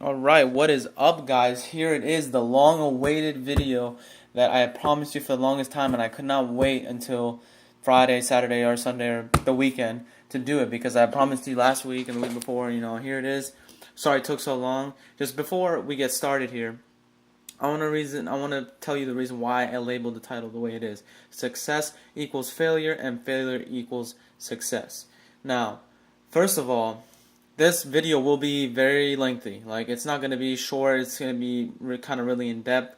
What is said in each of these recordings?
Alright, what is up, guys? Here it is, the long-awaited video that I promised you for the longest time, and I could not wait until Friday, Saturday, or Sunday, or the weekend to do it, because I promised you last week and the week before. Here it is. Sorry it took so long. Just before we get started here, I want to tell you the reason why I labeled the title the way it is. Success equals failure, and failure equals success. Now, first of all, this video will be very lengthy. Like, it's not going to be short. It's going to be kind of really in depth.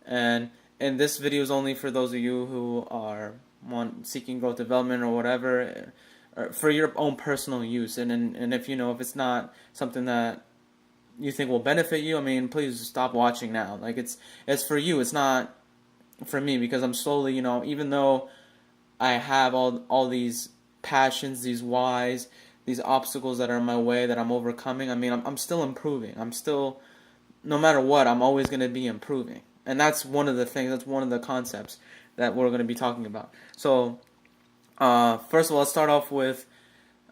And this video is only for those of you who are seeking growth development or whatever, or for your own personal use. And if if it's not something that you think will benefit you, I mean, please stop watching now. Like, it's for you. It's not for me, because I'm slowly, even though I have all these passions, these whys, these obstacles that are in my way that I'm overcoming. I mean, I'm still improving. I'm still, no matter what, I'm always going to be improving. And that's one of the things, that's one of the concepts that we're going to be talking about. So, first of all, let's start off with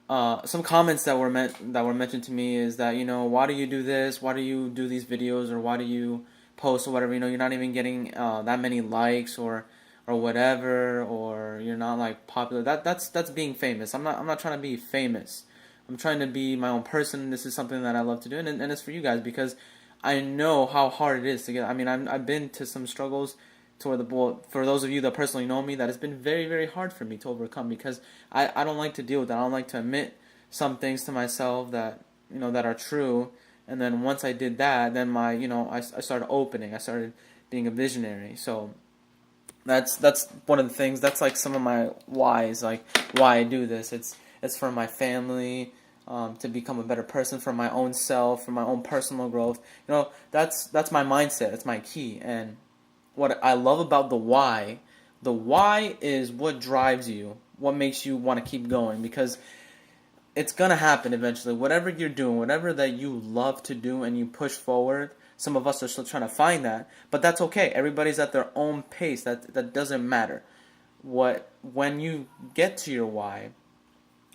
some comments that were mentioned to me. Is that, why do you do this? Why do you do these videos? Or why do you post or whatever? You're not even getting that many likes or whatever, or you're not like popular. That's being famous. I'm not trying to be famous. I'm trying to be my own person. This is something that I love to do, and it's for you guys, because I know how hard it is to get. I mean, I've been to some struggles to where for those of you that personally know me, that it's been very, very hard for me to overcome, because I don't like to deal with that. I don't like to admit some things to myself that that are true. And then once I did that, then I started opening. I started being a visionary. So that's one of the things. That's like some of my whys, like why I do this. It's for my family, to become a better person, for my own self, for my own personal growth. That's my mindset. It's my key. And what I love about the why is what drives you, what makes you want to keep going, because it's gonna happen eventually. Whatever you're doing, whatever that you love to do, and you push forward. Some of us are still trying to find that, but that's okay. Everybody's at their own pace. That doesn't matter. When you get to your why,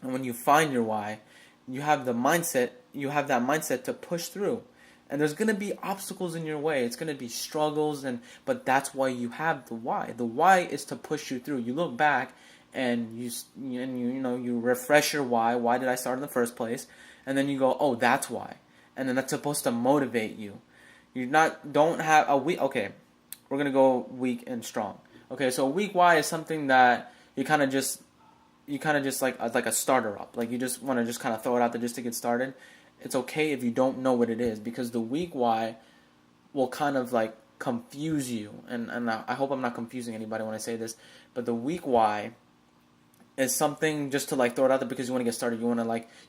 and when you find your why, you have the mindset. You have that mindset to push through. And there's gonna be obstacles in your way. It's gonna be struggles, but that's why you have the why. The why is to push you through. You look back and you refresh your why. Why did I start in the first place? And then you go, oh, that's why. And then that's supposed to motivate you. You don't have a weak. Okay, we're gonna go weak and strong. Okay, so weak why is something that you kind of just like a starter up. Like, you just want to just kind of throw it out there just to get started. It's okay if you don't know what it is, because the weak why will kind of like confuse you. And I hope I'm not confusing anybody when I say this, but the weak why is something just to like throw it out there because you want to get started. You want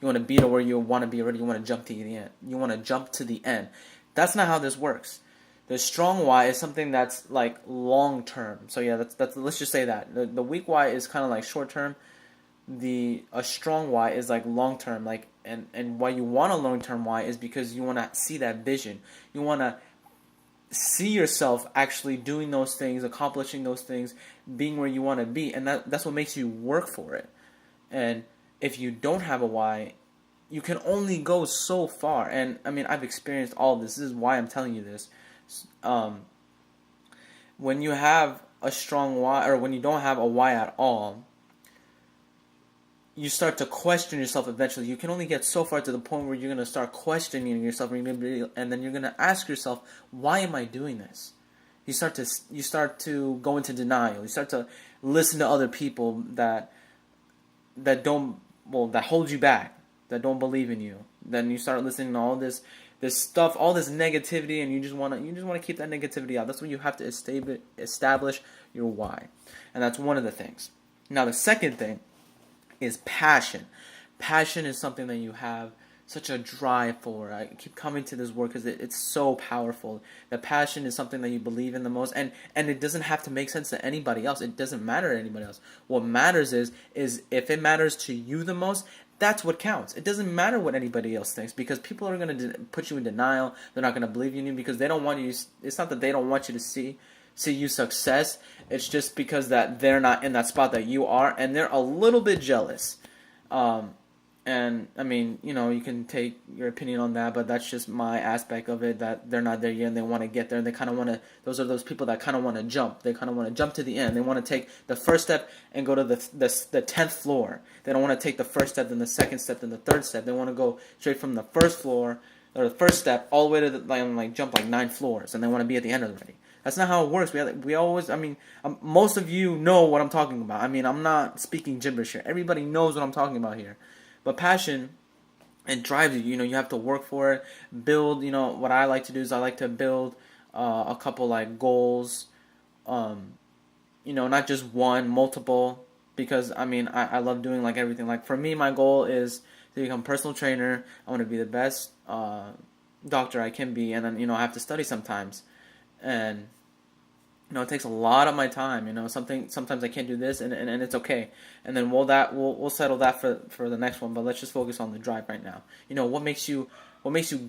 to be to where you want to be already. You want to jump to the end. You want to jump to the end. That's not how this works. The strong why is something that's like long term. So yeah, that's let's just say that the weak why is kind of like short term. A strong why is like long term. Like, and why you want a long term why is because you want to see that vision. You want to see yourself actually doing those things, accomplishing those things, being where you want to be, and that's what makes you work for it. And if you don't have a why, you can only go so far. And I mean, I've experienced all of this. This is why I'm telling you this. When you have a strong why, or when you don't have a why at all, you start to question yourself eventually. You can only get so far to the point where you're going to start questioning yourself, and then you're going to ask yourself, why am I doing this? You start to go into denial. You start to listen to other people that hold you back, that don't believe in you. Then you start listening to all this stuff, all this negativity, and you just want to keep that negativity out. That's when you have to establish your why. And that's one of the things. Now, the second thing is passion. Passion is something that you have such a drive for. I keep coming to this word because it's so powerful. The passion is something that you believe in the most, and it doesn't have to make sense to anybody else. It doesn't matter to anybody else. What matters is if it matters to you the most, that's what counts. It doesn't matter what anybody else thinks, because people are going to put you in denial. They're not going to believe in you because they don't want you. It's not that they don't want you to see you success. It's just because that they're not in that spot that you are, and they're a little bit jealous. And I mean, you can take your opinion on that, but that's just my aspect of it. That they're not there yet, and they want to get there, and they kind of want to. Those are those people that kind of want to jump. They kind of want to jump to the end. They want to take the first step and go to the 10th floor. They don't want to take the first step, then the second step, then the third step. They want to go straight from the first floor or the first step all the way to like jump like 9 floors, and they want to be at the end already. That's not how it works. We always, I mean, most of you know what I'm talking about. I mean, I'm not speaking gibberish here. Everybody knows what I'm talking about here. But passion, it drives you. You have to work for it. Build. What I like to do is I like to build a couple like goals. Not just one, multiple. Because I mean, I love doing like everything. Like for me, my goal is to become a personal trainer. I want to be the best doctor I can be, and then I have to study sometimes, and it takes a lot of my time. Sometimes I can't do this, and it's okay. And then we'll settle that for the next one. But let's just focus on the drive right now. What makes you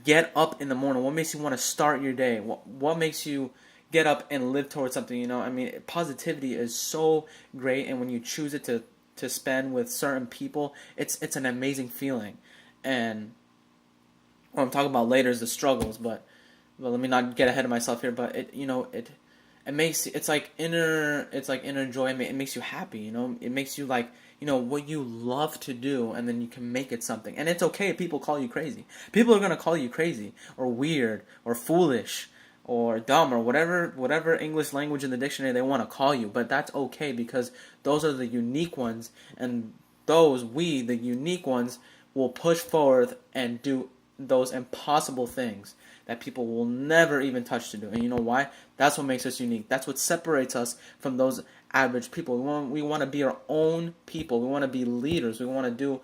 get up in the morning? What makes you want to start your day? What makes you get up and live towards something? I mean, positivity is so great, and when you choose it to spend with certain people, it's an amazing feeling. And what I'm talking about later is the struggles, but let me not get ahead of myself here. But it's like inner joy. It makes you happy. It makes you like what you love to do, and then you can make it something. And it's okay if people call you crazy. People are gonna call you crazy or weird or foolish or dumb or whatever English language in the dictionary they want to call you. But that's okay, because those are the unique ones, and the unique ones, will push forward and do those impossible things that people will never even touch to do. And you know why? That's what makes us unique. That's what separates us from those average people. We want to be our own people. We want to be leaders. We want to do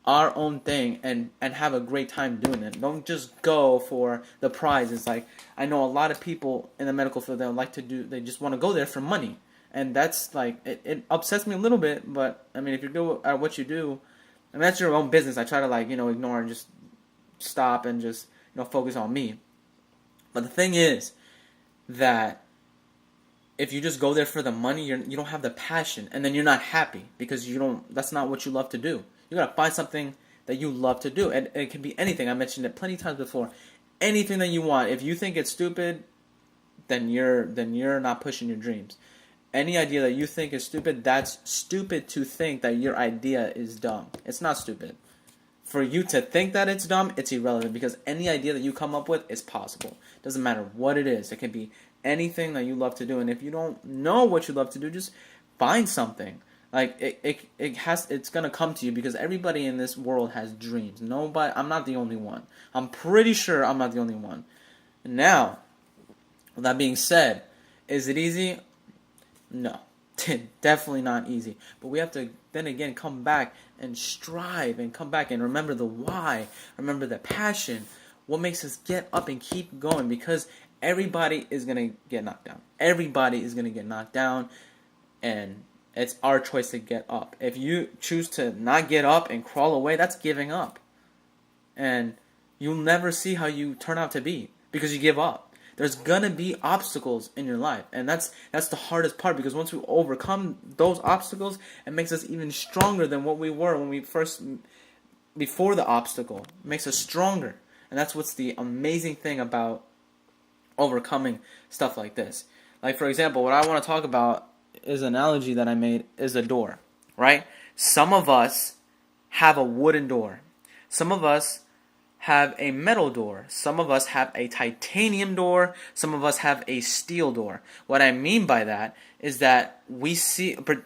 our own thing and have a great time doing it. Don't just go for the prize. It's like, I know a lot of people in the medical field that they just want to go there for money. And that's like, it upsets me a little bit, but I mean, if you're good at what you do, I mean, that's your own business. I try to ignore and just stop and just focus on me. But the thing is that if you just go there for the money, you don't have the passion, and then you're not happy because that's not what you love to do. You gotta find something that you love to do, and it can be anything. I mentioned it plenty of times before. Anything that you want. If you think it's stupid, then you're not pushing your dreams. Any idea that you think is stupid, that's stupid to think that your idea is dumb. It's not stupid. For you to think that it's dumb, it's irrelevant, because any idea that you come up with is possible. Doesn't matter what it is. It can be anything that you love to do. And if you don't know what you love to do, just find something. Like it's gonna come to you, because everybody in this world has dreams. I'm not the only one. I'm pretty sure I'm not the only one. Now, with that being said, is it easy? No. Definitely not easy. But we have to then again come back and strive and come back and remember the why, remember the passion, what makes us get up and keep going, because everybody is going to get knocked down. Everybody is going to get knocked down, and it's our choice to get up. If you choose to not get up and crawl away, that's giving up. And you'll never see how you turn out to be because you give up. There's gonna be obstacles in your life, and that's the hardest part, because once we overcome those obstacles, it makes us even stronger than what we were when before the obstacle. It makes us stronger, and that's what's the amazing thing about overcoming stuff like this. Like, for example, what I want to talk about is an analogy that I made is a door, right? Some of us have a wooden door. Some of us have a metal door. Some of us have a titanium door. Some of us have a steel door. What I mean by that is that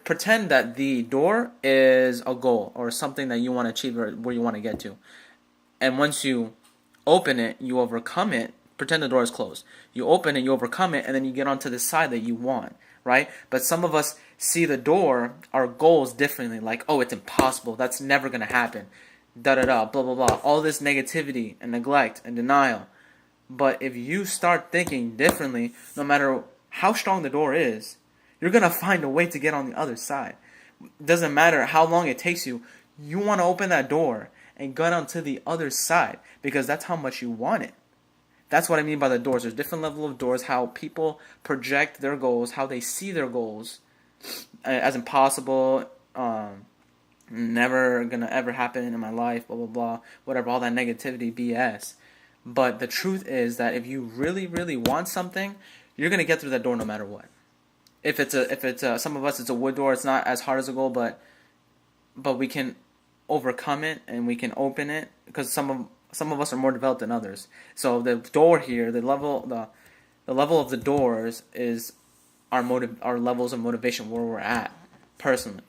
pretend that the door is a goal or something that you want to achieve or where you want to get to. And once you open it, you overcome it. Pretend the door is closed. You open it, you overcome it, and then you get onto the side that you want, right? But some of us see the door, our goals differently. Like, oh, it's impossible. That's never going to happen. Da-da-da, blah, blah, blah. All this negativity and neglect and denial. But if you start thinking differently, no matter how strong the door is, you're going to find a way to get on the other side. It doesn't matter how long it takes you. You want to open that door and get onto the other side, because that's how much you want it. That's what I mean by the doors. There's different level of doors, how people project their goals, how they see their goals as impossible, never gonna ever happen in my life, blah blah blah, whatever, all that negativity BS. But the truth is that if you really, really want something, you're gonna get through that door no matter what. If it's a some of us it's a wood door, it's not as hard as a goal, but we can overcome it and we can open it because some of us are more developed than others. So the door here, the level of the doors is our levels of motivation where we're at personally.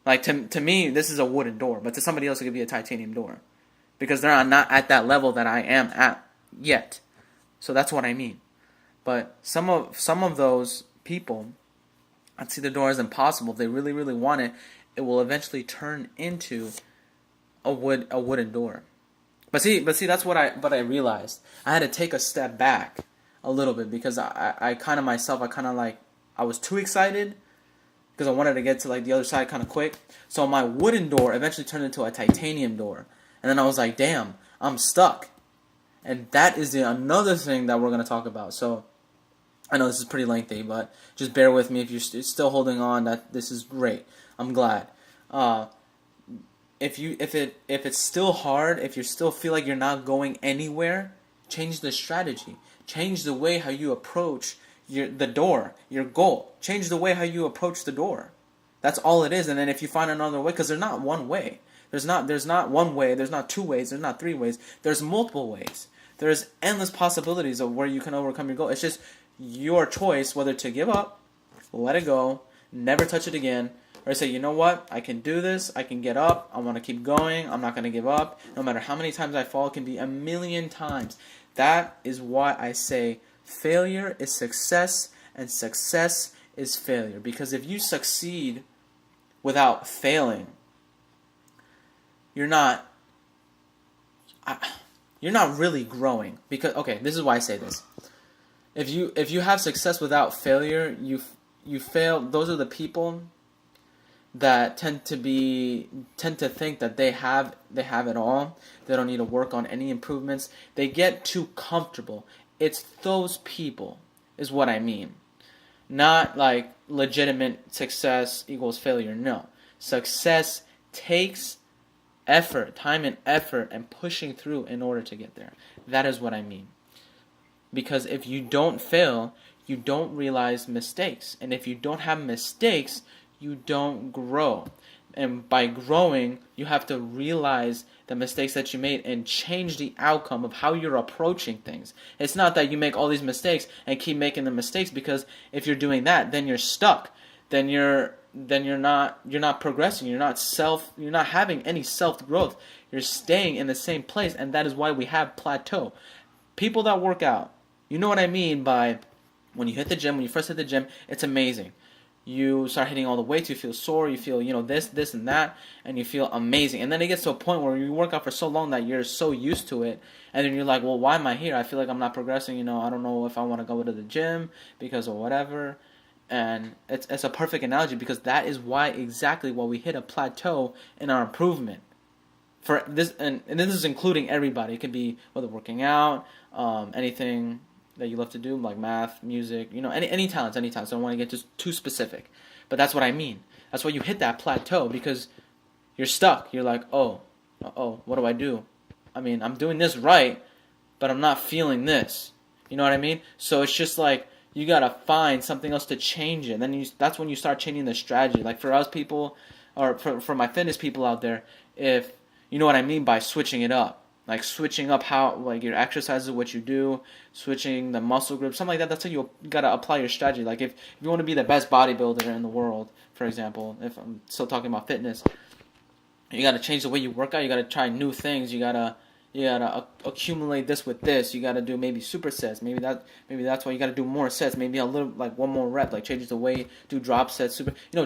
Like to me, this is a wooden door, but to somebody else, it could be a titanium door, because they're not at that level that I am at yet. So that's what I mean. But some of those people, I'd see the door as impossible. If they really, really want it, it will eventually turn into a wooden door. But see, that's what I realized. I had to take a step back a little bit because I was too excited because I wanted to get to like the other side kind of quick. So my wooden door eventually turned into a titanium door. And then I was like, damn, I'm stuck. And that is another thing that we're going to talk about. So I know this is pretty lengthy, but just bear with me if you're still holding on. That this is great. I'm glad. If it's still hard, if you still feel like you're not going anywhere, change the strategy. Change the way how you approach the door, your goal. Change the way how you approach the door. That's all it is. And then if you find another way, because there's not one way. There's not one way. There's not two ways. There's not three ways. There's multiple ways. There's endless possibilities of where you can overcome your goal. It's just your choice whether to give up, let it go, never touch it again, or say, you know what, I can do this, I can get up, I want to keep going, I'm not going to give up. No matter how many times I fall, it can be 1,000,000 times. That is why I say failure is success and success is failure. Because if you succeed without failing, you're not really growing. Because okay, this is why I say this. If you have success without failure, you fail. Those are the people that tend to think that they have it all. They don't need to work on any improvements. They get too comfortable. It's those people is what I mean. Not like legitimate success equals failure. No. Success takes effort, time and effort, and pushing through in order to get there. That is what I mean. Because if you don't fail, you don't realize mistakes. And if you don't have mistakes, you don't grow. And by growing, you have to realize the mistakes that you made and change the outcome of how you're approaching things. It's not that you make all these mistakes and keep making the mistakes, because if you're doing that, then you're stuck. Then you're not progressing. You're not having any self growth. You're staying in the same place, and that is why we have plateau. People that work out, you know what I mean by when you hit the gym, when you first hit the gym, it's amazing. You start hitting all the weights, you feel sore, you feel, this and that, and you feel amazing. And then it gets to a point where you work out for so long that you're so used to it, and then you're like, well, why am I here? I feel like I'm not progressing, I don't know if I want to go to the gym because of whatever. And it's a perfect analogy, because that is exactly why we hit a plateau in our improvement. For this, and this is including everybody. It could be whether working out, anything that you love to do, like math, music, any talents. So I don't want to get just too specific. But that's what I mean. That's why you hit that plateau, because you're stuck. You're like, what do I do? I mean, I'm doing this right, but I'm not feeling this. You know what I mean? So it's just like, you got to find something else to change it. And then that's when you start changing the strategy. Like for us people, or for my fitness people out there, if you know what I mean by switching it up. Like switching up how, like your exercises, what you do, switching the muscle group, something like that. That's how you gotta apply your strategy. Like if you want to be the best bodybuilder in the world, for example, if I'm still talking about fitness, you gotta change the way you work out. You gotta try new things. You gotta accumulate this with this. You gotta do maybe supersets. Maybe that's why you gotta do more sets. Maybe a little, like one more rep. Like change the way, do drop sets.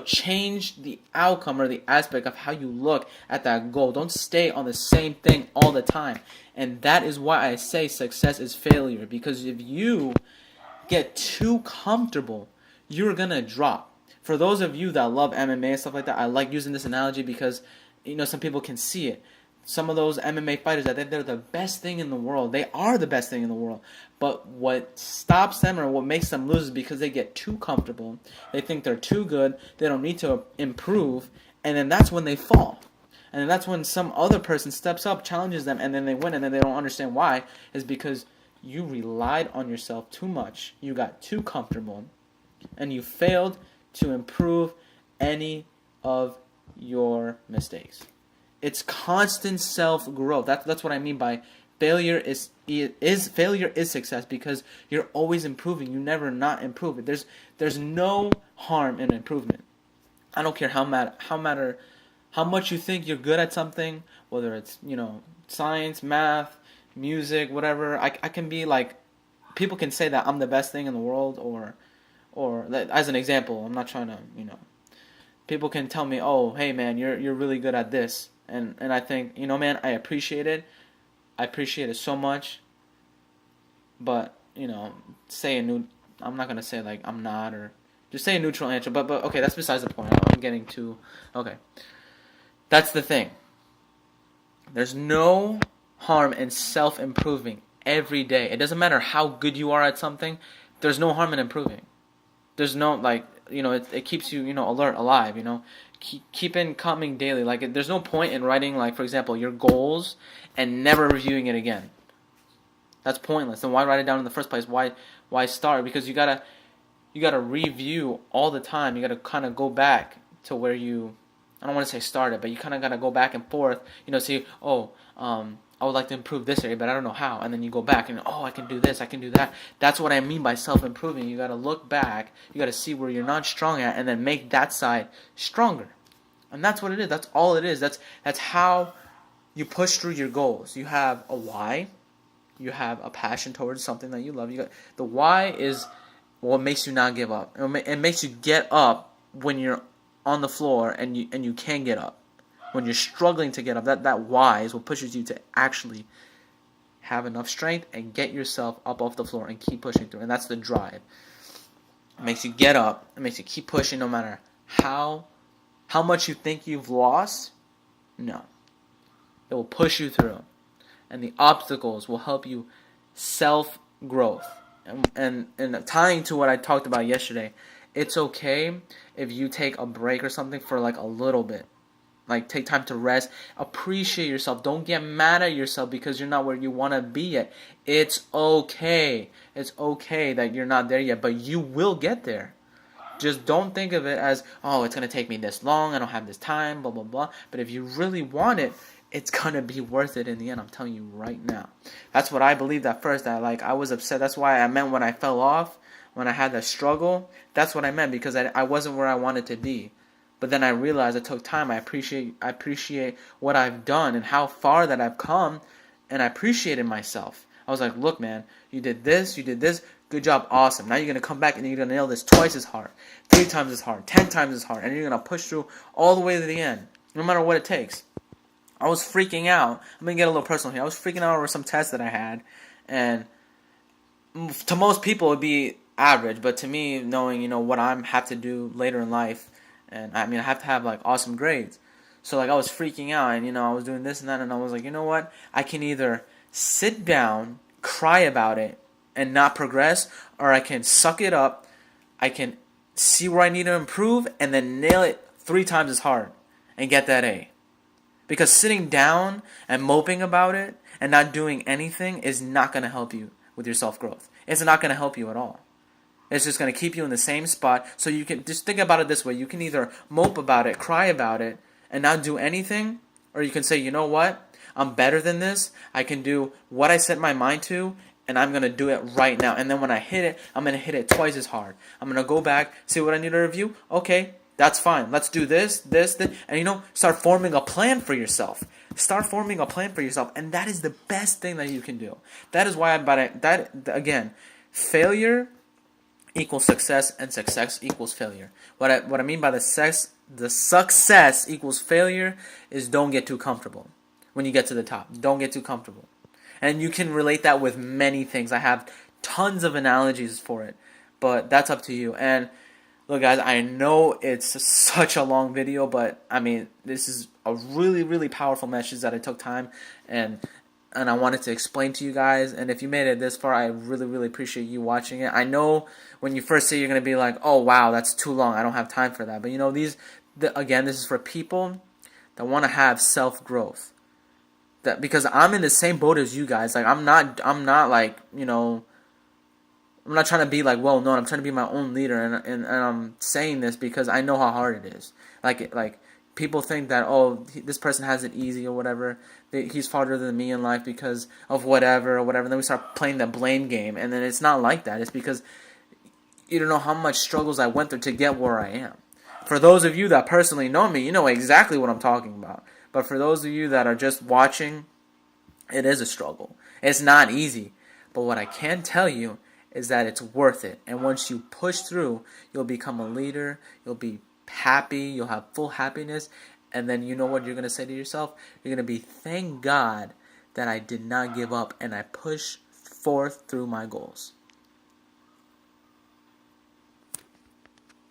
Change the outcome or the aspect of how you look at that goal. Don't stay on the same thing all the time. And that is why I say success is failure. Because if you get too comfortable, you're gonna drop. For those of you that love MMA and stuff like that, I like using this analogy because some people can see it. Some of those MMA fighters, that they're the best thing in the world. They are the best thing in the world. But what stops them or what makes them lose is because they get too comfortable. They think they're too good. They don't need to improve. And then that's when they fall. And then that's when some other person steps up, challenges them, and then they win, and then they don't understand why. Is because you relied on yourself too much. You got too comfortable, and you failed to improve any of your mistakes. It's constant self-growth. That's what I mean by failure is success, because you're always improving. You never not improve. There's no harm in improvement. I don't care how much you think you're good at something, whether it's science, math, music, whatever. I can be like, people can say that I'm the best thing in the world, or as an example, I'm not trying to people can tell me, oh, hey man, you're really good at this, and I think, man, I appreciate it. I appreciate it so much. But I'm not gonna say like I'm not, or just say a neutral answer. But okay, that's besides the point. I'm getting too okay. That's the thing. There's no harm in self-improving every day. It doesn't matter how good you are at something. There's no harm in improving. There's no it keeps you alert, alive. Keep in coming daily. Like there's no point in writing, like, for example, your goals and never reviewing it again. That's pointless. Then why write it down in the first place? Why start? Because you gotta review all the time. You gotta kind of go back to where you, I don't want to say started, but you kind of gotta go back and forth. See, I would like to improve this area, but I don't know how. And then you go back and, I can do this, I can do that. That's what I mean by self-improving. You gotta look back. You gotta see where you're not strong at, and then make that side stronger. And that's what it is. That's all it is. That's how you push through your goals. You have a why. You have a passion towards something that you love. The why is what makes you not give up. It makes you get up when you're on the floor and you can get up. When you're struggling to get up, that why is what pushes you to actually have enough strength and get yourself up off the floor and keep pushing through. And that's the drive. It makes you get up. It makes you keep pushing no matter how much you think you've lost. No. It will push you through. And the obstacles will help you self-growth. And tying to what I talked about yesterday, it's okay if you take a break or something for like a little bit. Like, take time to rest. Appreciate yourself. Don't get mad at yourself because you're not where you want to be yet. It's okay. It's okay that you're not there yet, but you will get there. Just don't think of it as, it's going to take me this long, I don't have this time, blah, blah, blah. But if you really want it, it's going to be worth it in the end. I'm telling you right now. That's what I believed at first. That I was upset. That's why I meant when I fell off, when I had that struggle, that's what I meant, because I wasn't where I wanted to be. But then I realized it took time. I appreciate what I've done and how far that I've come, and I appreciated myself. I was like, look, man, you did this, good job, awesome. Now you're going to come back and you're going to nail this twice as hard, 3 times as hard, 10 times as hard, and you're going to push through all the way to the end, no matter what it takes. I was freaking out. I'm going to get a little personal here. I was freaking out over some tests that I had, and to most people it would be average, but to me, knowing, what I have to do later in life, and I have to have awesome grades. So I was freaking out, and I was doing this and that, and I was like, you know what? I can either sit down, cry about it, and not progress, or I can suck it up. I can see where I need to improve, and then nail it 3 times as hard and get that A. Because sitting down and moping about it and not doing anything is not going to help you with your self-growth. It's not going to help you at all. It's just going to keep you in the same spot. So you can just think about it this way. You can either mope about it, cry about it, and not do anything, or you can say, you know what? I'm better than this. I can do what I set my mind to, and I'm going to do it right now. And then when I hit it, I'm going to hit it twice as hard. I'm going to go back, see what I need to review. Okay, that's fine. Let's do this, and start forming a plan for yourself. Start forming a plan for yourself, and that is the best thing that you can do. That is why failure equals success, and success equals failure. What I mean by the success equals failure is don't get too comfortable when you get to the top. Don't get too comfortable. And you can relate that with many things. I have tons of analogies for it, but that's up to you. And look, guys, I know it's such a long video, but this is a really, really powerful message that I took time and I wanted to explain to you guys. And if you made it this far, I really, really appreciate you watching it. I know when you first see it, you're going to be like, oh, wow, that's too long. I don't have time for that. But, this is for people that want to have self-growth. That because I'm in the same boat as you guys. Like I'm not like, you know, I'm not trying to be like well known. I'm trying to be my own leader, and I'm saying this because I know how hard it is. Like people think that this person has it easy or whatever. He's farther than me in life because of whatever or whatever. And then we start playing the blame game, and then it's not like that. It's because you don't know how much struggles I went through to get where I am. For those of you that personally know me, you know exactly what I'm talking about. But for those of you that are just watching, it is a struggle. It's not easy. But what I can tell you is that it's worth it. And once you push through, you'll become a leader. You'll be happy. You'll have full happiness. And then you know what you're going to say to yourself? You're going to be, thank God that I did not give up and I pushed forth through my goals.